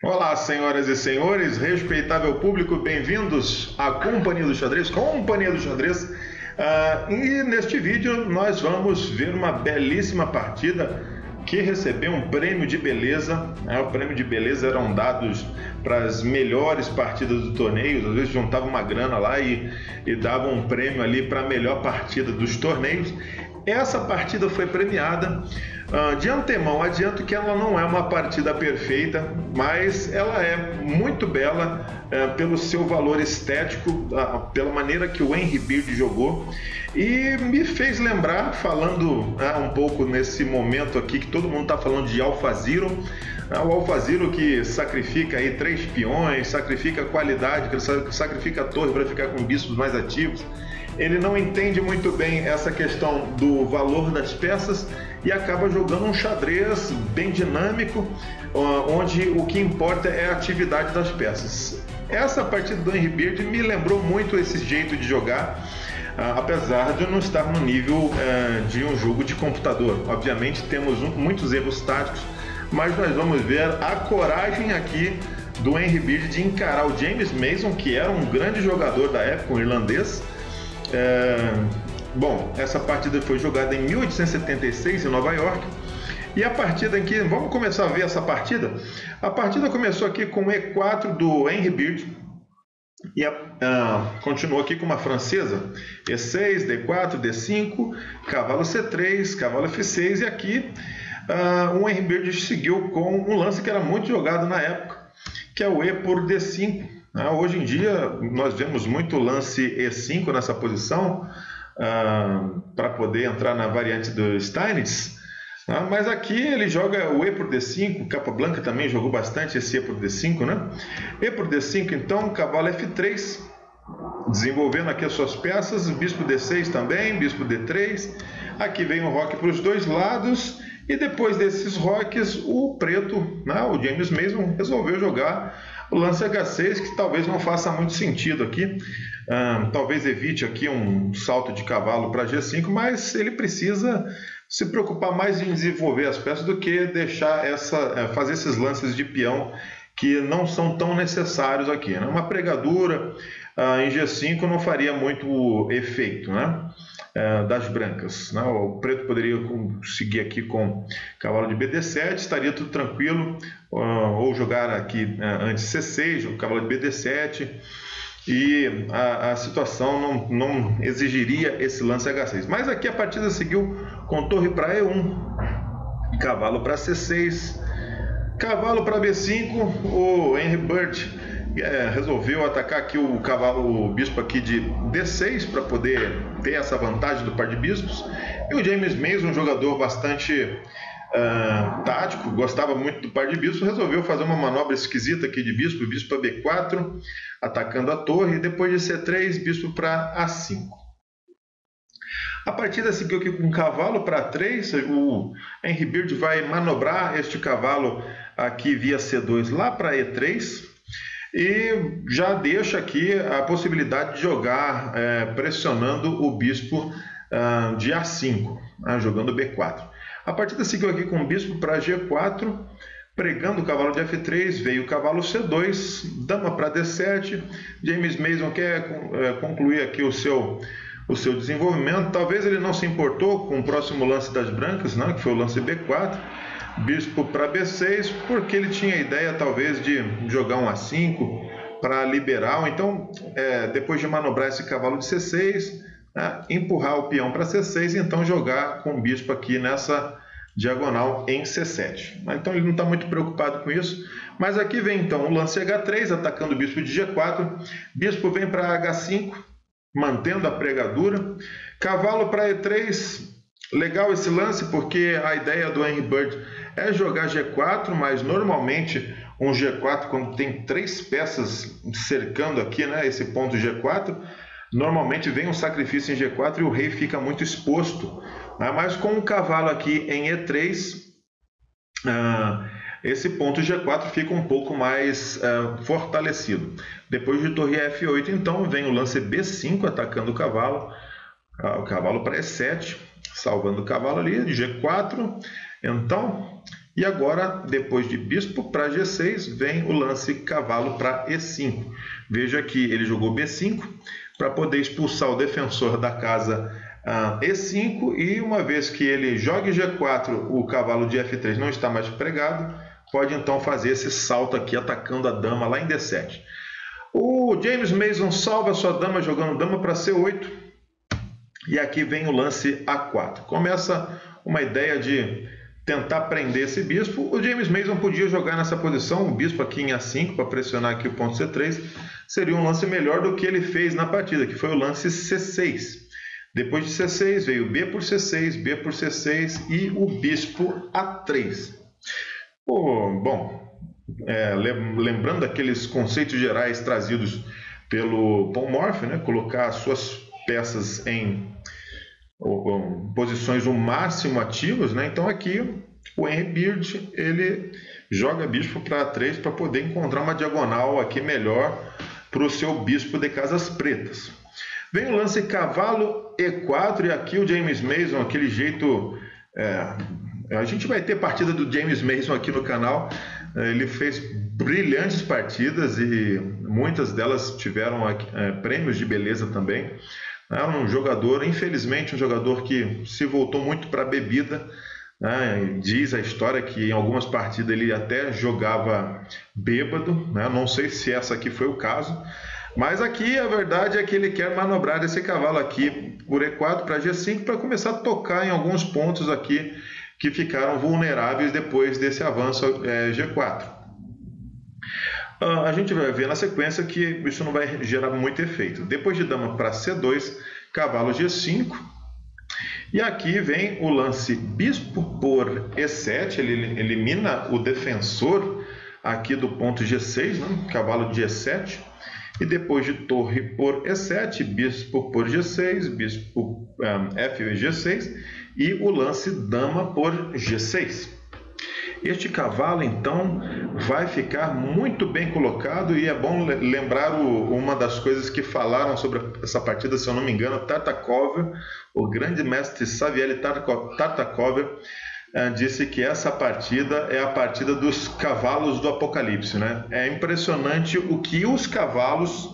Olá, senhoras e senhores, respeitável público, bem-vindos à Companhia do Xadrez, Companhia do Xadrez. E neste vídeo nós vamos ver uma belíssima partida que recebeu um prêmio de beleza. O prêmio de beleza eram dados para as melhores partidas do torneio, às vezes juntava uma grana lá e dava um prêmio ali para a melhor partida dos torneios. Essa partida foi premiada. De antemão, adianto que ela não é uma partida perfeita, mas ela é muito bela pelo seu valor estético, pela maneira que o Henry Bird jogou, e me fez lembrar, falando um pouco nesse momento aqui que todo mundo está falando de AlphaZero, o AlphaZero que sacrifica aí 3 peões, sacrifica qualidade, que sacrifica a torre para ficar com bispos mais ativos. Ele não entende muito bem essa questão do valor das peças e acaba jogando um xadrez bem dinâmico, onde o que importa é a atividade das peças. Essa partida do Henry Bird me lembrou muito esse jeito de jogar, apesar de eu não estar no nível de um jogo de computador. Obviamente temos muitos erros táticos, mas nós vamos ver a coragem aqui do Henry Bird de encarar o James Mason, que era um grande jogador da época, um irlandês. Bom, essa partida foi jogada em 1876 em Nova York. E a partida aqui, vamos começar a ver essa partida. A partida começou aqui com o E4 do Henry Bird e continuou aqui com uma francesa, E6, D4, D5, cavalo C3, cavalo F6, e aqui o Henry Bird seguiu com um lance que era muito jogado na época, que é o E por D5. Hoje em dia nós vemos muito lance E5 nessa posição, para poder entrar na variante do Steinitz, mas aqui ele joga o E por D5. Capablanca também jogou bastante esse E por D5, né? E por D5, então, cavalo F3, desenvolvendo aqui as suas peças, bispo D6 também, bispo D3, aqui vem o roque para os dois lados, e depois desses roques, o preto, o James Mason, resolveu jogar o lance H6, que talvez não faça muito sentido aqui. Talvez evite aqui um salto de cavalo para G5, mas ele precisa se preocupar mais em desenvolver as peças do que deixar fazer esses lances de peão que não são tão necessários aqui, né? Uma pregadura em G5 não faria muito efeito, né? Das brancas, né? O preto poderia seguir aqui com cavalo de BD7, estaria tudo tranquilo, ou jogar aqui antes C6, o cavalo de BD7, e a situação não exigiria esse lance H6. Mas aqui a partida seguiu com torre para E1, cavalo para C6, cavalo para B5. O Henry Bird resolveu atacar aqui o bispo aqui de D6 para poder ter essa vantagem do par de bispos. E o James Mason, um jogador bastante tático, gostava muito do par de bispos, resolveu fazer uma manobra esquisita aqui de bispo para B4, atacando a torre, e depois de C3, bispo para A5. A partida seguiu aqui com cavalo para 3, o Henry Bird vai manobrar este cavalo aqui via C2 lá para E3, e já deixa aqui a possibilidade de jogar pressionando o bispo de A5, jogando B4. A partida seguiu aqui com o bispo para G4, pregando o cavalo de F3, veio o cavalo C2, dama para D7. James Mason quer concluir aqui o seu desenvolvimento. Talvez ele não se importou com o próximo lance das brancas, que foi o lance B4, bispo para B6, porque ele tinha a ideia talvez de jogar um A5 para liberar, ou então depois de manobrar esse cavalo de C6, empurrar o peão para C6 e então jogar com o bispo aqui nessa diagonal em C7. Então ele não está muito preocupado com isso. Mas aqui vem então o lance H3, atacando o bispo de G4, bispo vem para H5, mantendo a pregadura, cavalo para E3. Legal esse lance, porque a ideia do Henry Bird é jogar G4, mas normalmente um G4, quando tem 3 peças cercando aqui, esse ponto G4, normalmente vem um sacrifício em G4 e o rei fica muito exposto. Mas com o cavalo aqui em E3, esse ponto G4 fica um pouco mais fortalecido. Depois de torre F8, então, vem o lance B5, atacando o cavalo para E7, salvando o cavalo ali, de G4. Então, E agora, depois de bispo para G6, vem o lance cavalo para E5. Veja que ele jogou B5 para poder expulsar o defensor da casa E5, e uma vez que ele jogue G4, o cavalo de F3 não está mais pregado, pode então fazer esse salto aqui atacando a dama lá em D7. O James Mason salva sua dama jogando dama para C8, e aqui vem o lance A4. Começa uma ideia de tentar prender esse bispo. O James Mason podia jogar nessa posição o bispo aqui em A5 para pressionar aqui o ponto C3. Seria um lance melhor do que ele fez na partida, que foi o lance C6. Depois de C6 veio B por C6, B por C6 e o bispo A3. Lembrando aqueles conceitos gerais trazidos pelo Paul Morphy, né? Colocar as suas peças em posições o máximo ativas, né? Então aqui o Henry Beard ele joga bispo para A3 para poder encontrar uma diagonal aqui melhor para o seu bispo de casas pretas. Vem o lance cavalo E4, e aqui o James Mason, aquele jeito... a gente vai ter partida do James Mason aqui no canal. Ele fez brilhantes partidas e muitas delas tiveram prêmios de beleza também. Era um jogador, infelizmente, um jogador que se voltou muito para a bebida. Diz a história que em algumas partidas ele até jogava bêbado, né? Não sei se essa aqui foi o caso, mas aqui a verdade é que ele quer manobrar esse cavalo aqui por E4 para G5 para começar a tocar em alguns pontos aqui que ficaram vulneráveis depois desse avanço G4. A gente vai ver na sequência que isso não vai gerar muito efeito. Depois de dama para C2, cavalo G5. E aqui vem o lance bispo por E7, ele elimina o defensor aqui do ponto G6, né? Cavalo de E7. E depois de torre por E7, bispo por G6, bispo F G6 e o lance dama por G6. Este cavalo, então, vai ficar muito bem colocado, e é bom lembrar uma das coisas que falaram sobre essa partida, se eu não me engano, Tartakover, o grande mestre Savielly Tartakover, disse que essa partida é a partida dos cavalos do apocalipse, né? É impressionante o que os cavalos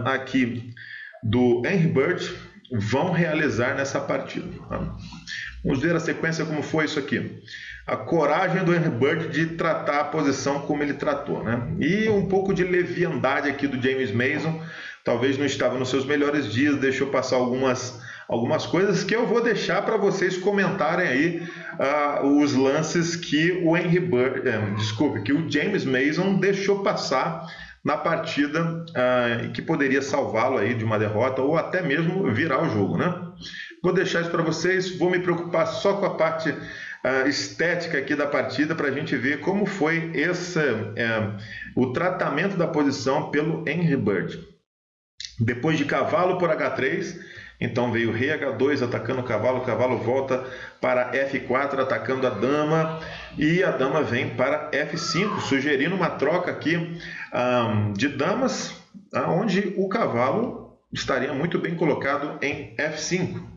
aqui do Henry Bird vão realizar nessa partida. Vamos ver a sequência como foi isso aqui. A coragem do Henry Bird de tratar a posição como ele tratou, né? E um pouco de leviandade aqui do James Mason. Talvez não estava nos seus melhores dias, deixou passar algumas coisas que eu vou deixar para vocês comentarem aí os lances que o Henry Bird, que o James Mason deixou passar na partida que poderia salvá-lo aí de uma derrota ou até mesmo virar o jogo, né? Vou deixar isso para vocês, vou me preocupar só com a parte estética aqui da partida para a gente ver como foi o tratamento da posição pelo Henry Bird. Depois de cavalo por H3, então veio rei H2 atacando o cavalo, o cavalo volta para F4 atacando a dama, e a dama vem para F5, sugerindo uma troca aqui de damas, onde o cavalo estaria muito bem colocado em F5.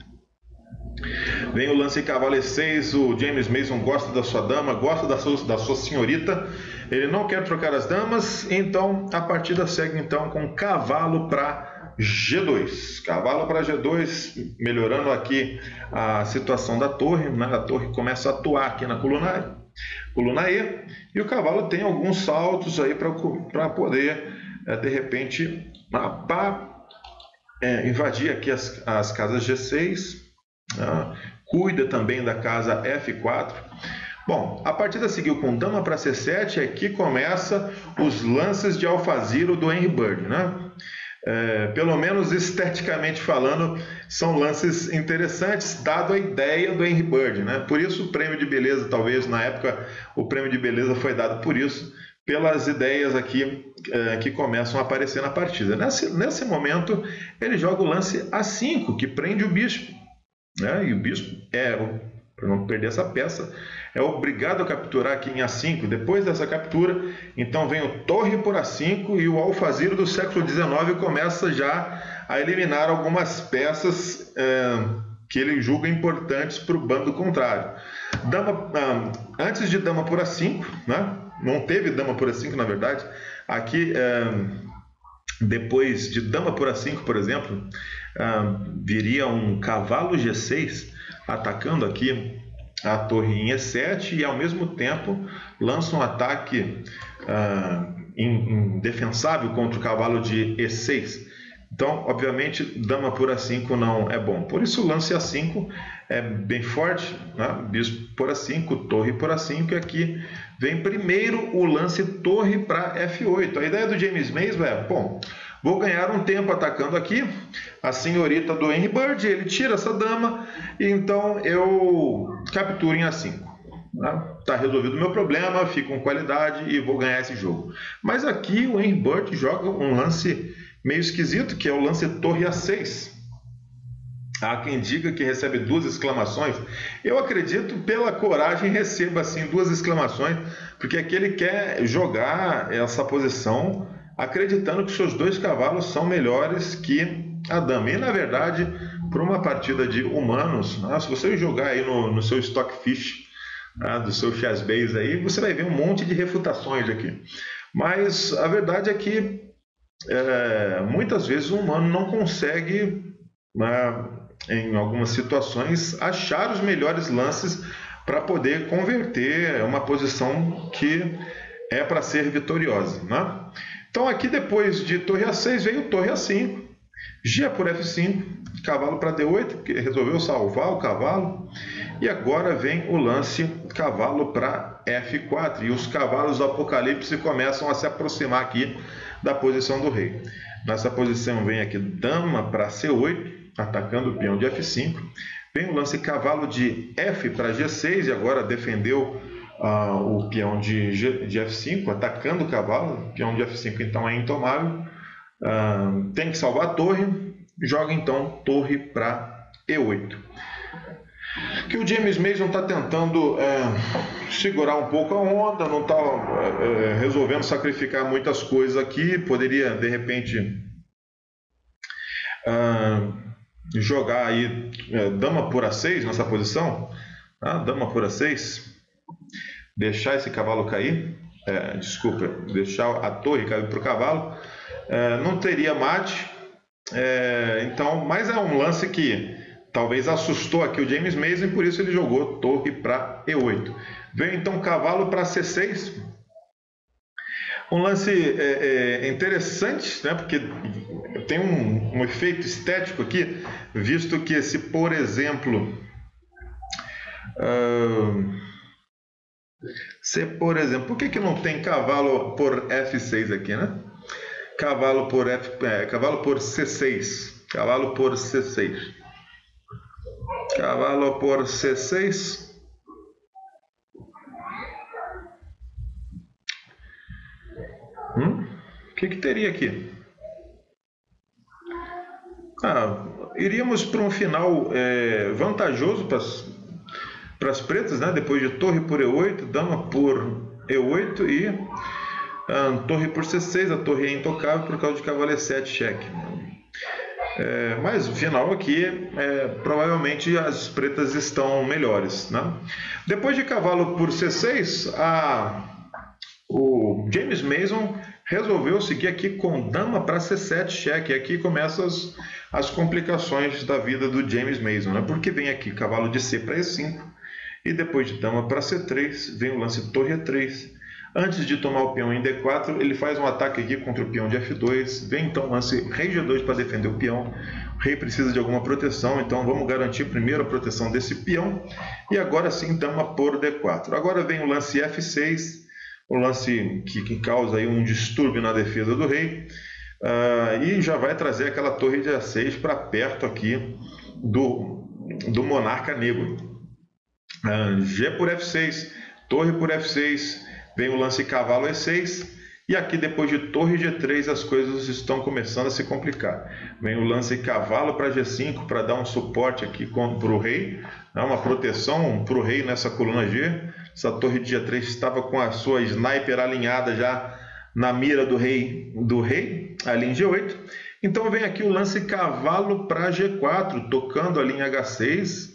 Vem o lance cavalo E6, o James Mason gosta da sua dama, gosta da sua senhorita, ele não quer trocar as damas, então a partida segue então com cavalo para G2. Cavalo para G2, melhorando aqui a situação da torre, né? A torre começa a atuar aqui na coluna E, e o cavalo tem alguns saltos aí para poder, de repente, invadir aqui as casas G6, cuida também da casa F4. Bom, a partida seguiu com dama para C7, aqui começa os lances de alfaziro do Henry Bird, né? Pelo menos esteticamente falando, são lances interessantes, dado a ideia do Henry Bird, né? Por isso o prêmio de beleza, talvez na época o prêmio de beleza foi dado por isso, pelas ideias aqui que começam a aparecer na partida. Nesse momento ele joga o lance A5, que prende o bispo, né? E o bispo, para não perder essa peça, é obrigado a capturar aqui em A5. Depois dessa captura, então vem o torre por A5, e o alfaziro do século XIX começa já a eliminar algumas peças que ele julga importantes para o bando contrário. Antes de dama por A5, né? Não teve dama por A5, na verdade. Aqui, depois de dama por A5, por exemplo, viria um cavalo G6 atacando aqui a torre em E7 e, ao mesmo tempo, lança um ataque indefensável contra o cavalo de E6. Então, obviamente, dama por A5 não é bom. Por isso, o lance A5 é bem forte, né? Bispo por A5, torre por A5, e aqui vem primeiro o lance torre para F8. A ideia do James Mason é, bom, vou ganhar um tempo atacando aqui a senhorita do Henry Bird, ele tira essa dama, e então eu capturo em A5. Está resolvido o meu problema, fico com qualidade e vou ganhar esse jogo. Mas aqui o Henry Bird joga um lance meio esquisito, que é o lance torre A6. Há quem diga que recebe 2 exclamações. Eu acredito, pela coragem, receba assim 2 exclamações, porque aqui ele quer jogar essa posição acreditando que seus 2 cavalos são melhores que a dama. E, na verdade, para uma partida de humanos, se você jogar aí no seu Stockfish, do seu Chessbase aí, você vai ver um monte de refutações aqui. Mas a verdade é que muitas vezes o humano não consegue, em algumas situações, achar os melhores lances para poder converter uma posição que é para ser vitoriosa, né? Então aqui, depois de torre A6, veio torre A5, G por F5, cavalo para D8, que resolveu salvar o cavalo, e agora vem o lance cavalo para F4, e os cavalos do Apocalipse começam a se aproximar aqui da posição do rei. Nessa posição vem aqui dama para C8, atacando o peão de F5. Vem o lance cavalo de F para G6, e agora defendeu o peão de F5, atacando o cavalo. O peão de F5 então é intomável. Tem que salvar a torre, joga então torre para E8. Que o James Mason está tentando segurar um pouco a onda, não está resolvendo sacrificar muitas coisas aqui. Poderia, de repente, jogar aí dama por A6 nessa posição, dama por A6, deixar esse cavalo cair, deixar a torre cair para o cavalo, não teria mate, então, mas é um lance que talvez assustou aqui o James Mason, e por isso ele jogou torre para E8. Veio então cavalo para C6. Um lance interessante, né? Porque tem um efeito estético aqui, visto que se, por exemplo, por que não tem cavalo por F6 aqui, né? Cavalo por C6. Cavalo por C6. Cavalo por C6. O que teria aqui? Iríamos para um final vantajoso para as pretas, né? Depois de torre por E8, dama por E8 e torre por C6. A torre é intocável por causa de cavalo E7 cheque. Mas o final aqui, provavelmente as pretas estão melhores, né? Depois de cavalo por C6, o James Mason resolveu seguir aqui com dama para C7 cheque. Aqui começam as complicações da vida do James Mason, né? Porque vem aqui cavalo de C para E5 e depois de dama para C3 vem o lance torre E3. Antes de tomar o peão em D4, ele faz um ataque aqui contra o peão de F2. Vem então o lance rei G2 para defender o peão. O rei precisa de alguma proteção, então vamos garantir primeiro a proteção desse peão. E agora sim, dama por D4. Agora vem o lance F6, o lance que causa aí um distúrbio na defesa do rei. E já vai trazer aquela torre de A6 para perto aqui do monarca negro. G por F6, torre por F6. Vem o lance cavalo E6, e aqui depois de torre G3 as coisas estão começando a se complicar. Vem o lance cavalo para G5 para dar um suporte aqui para o rei, uma proteção para o rei nessa coluna G. Essa torre de G3 estava com a sua sniper alinhada já na mira do rei ali em G8. Então vem aqui o lance cavalo para G4, tocando ali em H6.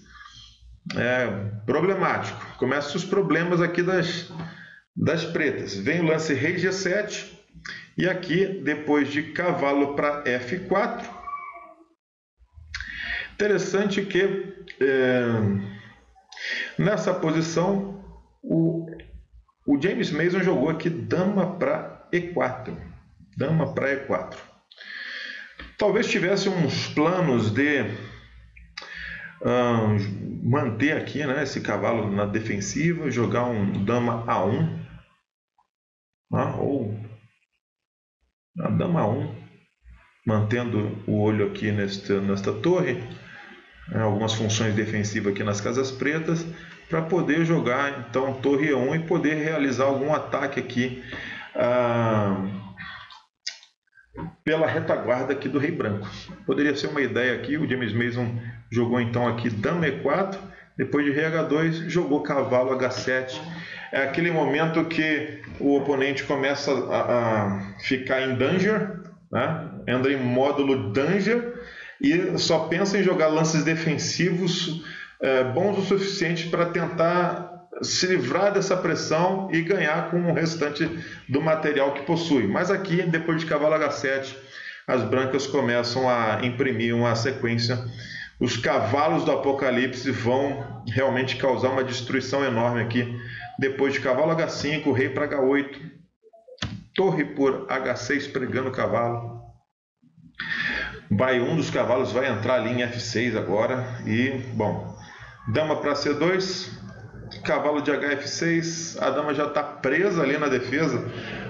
Problemático. Começam os problemas aqui das pretas. Vem o lance rei G7 e aqui depois de cavalo para F4. Interessante que nessa posição o James Mason jogou aqui dama para E4. Dama para E4. Talvez tivesse uns planos de manter aqui, né, esse cavalo na defensiva, jogar um dama A1, ou a dama A1, mantendo o olho aqui nesta torre, algumas funções defensivas aqui nas casas pretas, para poder jogar então torre E1 e poder realizar algum ataque aqui pela retaguarda aqui do rei branco. Poderia ser uma ideia aqui. O James Mason jogou então aqui dama E4, depois de rei H2 jogou cavalo H7. É aquele momento que o oponente começa a ficar em danger, né? Entra em módulo danger e só pensa em jogar lances defensivos bons o suficiente para tentar se livrar dessa pressão e ganhar com o restante do material que possui. Mas aqui, depois de cavalo H7, as brancas começam a imprimir uma sequência. Os cavalos do Apocalipse vão realmente causar uma destruição enorme aqui. Depois de cavalo H5, rei para H8, torre por H6 pregando o cavalo. Um dos cavalos vai entrar ali em F6 agora. E, bom, dama para C2, cavalo de HF6, a dama já está presa ali na defesa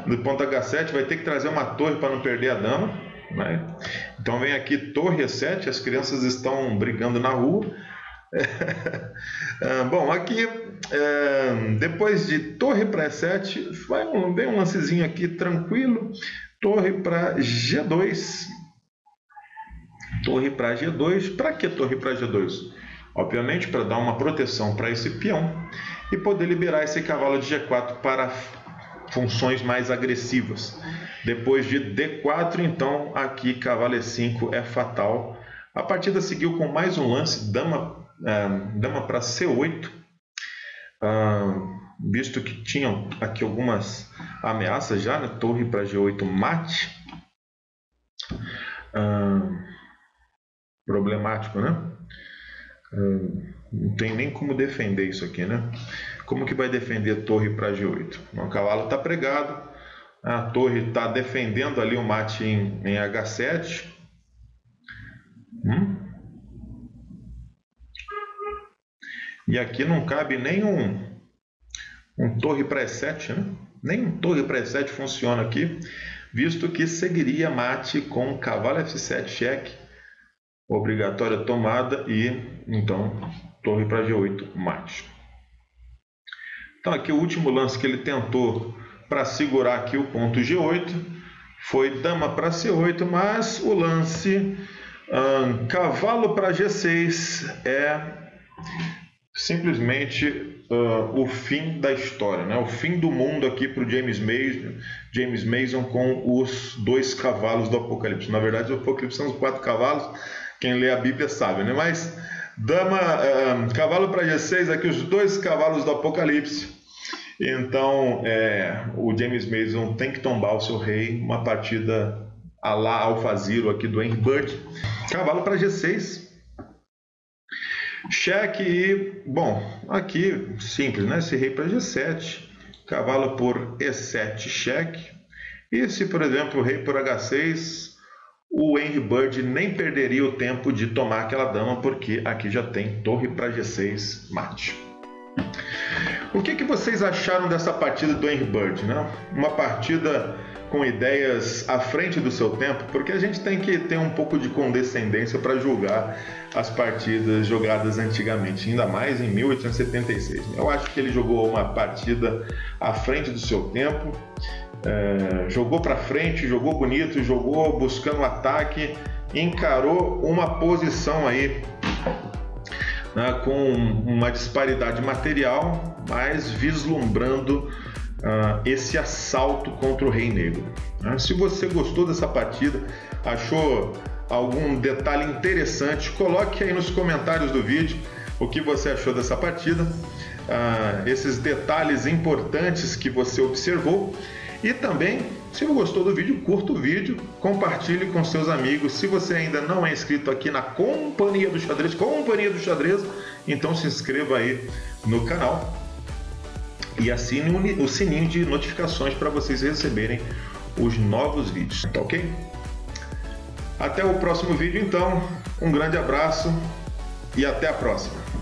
do ponto H7, vai ter que trazer uma torre para não perder a dama, né? Então vem aqui torre E7, as crianças estão brigando na rua. Bom, aqui depois de torre para E7, vem um lancezinho aqui tranquilo, torre para G2. Torre para G2, para que torre para G2? Obviamente para dar uma proteção para esse peão e poder liberar esse cavalo de G4 para funções mais agressivas. Depois de D4, então aqui cavalo E5 é fatal. A partida seguiu com mais um lance, dama para C8, visto que tinham aqui algumas ameaças já, né? Torre para G8 mate. Problemático, né? Não tem nem como defender isso aqui, né? Como que vai defender a torre para G8? O cavalo está pregado, a torre está defendendo ali o mate em H7. E aqui não cabe nem um torre para E7, né? Nem um torre para E7 funciona aqui, visto que seguiria mate com cavalo F7 cheque, obrigatória tomada e então torre para G8 mate. Então aqui o último lance que ele tentou para segurar aqui o ponto G8 foi dama para C8, mas o lance cavalo para G6 é simplesmente o fim da história, né? O fim do mundo aqui para o James Mason com os dois cavalos do Apocalipse. Na verdade, o Apocalipse são os 4 cavalos. Quem lê a Bíblia sabe, né? Mas cavalo para G6, aqui os 2 cavalos do Apocalipse. Então, o James Mason tem que tombar o seu rei. Uma partida à la Alfaziro aqui do Henry Bird. Cavalo para G6. Cheque e, bom, aqui simples, né? Esse rei para G7. Cavalo por E7, cheque. E se, por exemplo, o rei por H6... o Henry Bird nem perderia o tempo de tomar aquela dama, porque aqui já tem torre para G6 mate. O que vocês acharam dessa partida do Henry Bird, né? Uma partida com ideias à frente do seu tempo, porque a gente tem que ter um pouco de condescendência para julgar as partidas jogadas antigamente, ainda mais em 1876. Eu acho que ele jogou uma partida à frente do seu tempo. Jogou para frente, jogou bonito, jogou buscando ataque, encarou uma posição aí, né, com uma disparidade material, mas vislumbrando esse assalto contra o Rei Negro. Se você gostou dessa partida, achou algum detalhe interessante, coloque aí nos comentários do vídeo o que você achou dessa partida, esses detalhes importantes que você observou. E também, se você gostou do vídeo, curta o vídeo, compartilhe com seus amigos. Se você ainda não é inscrito aqui na Companhia do Xadrez, então se inscreva aí no canal e assine o sininho de notificações para vocês receberem os novos vídeos, tá ok? Até o próximo vídeo então, um grande abraço e até a próxima!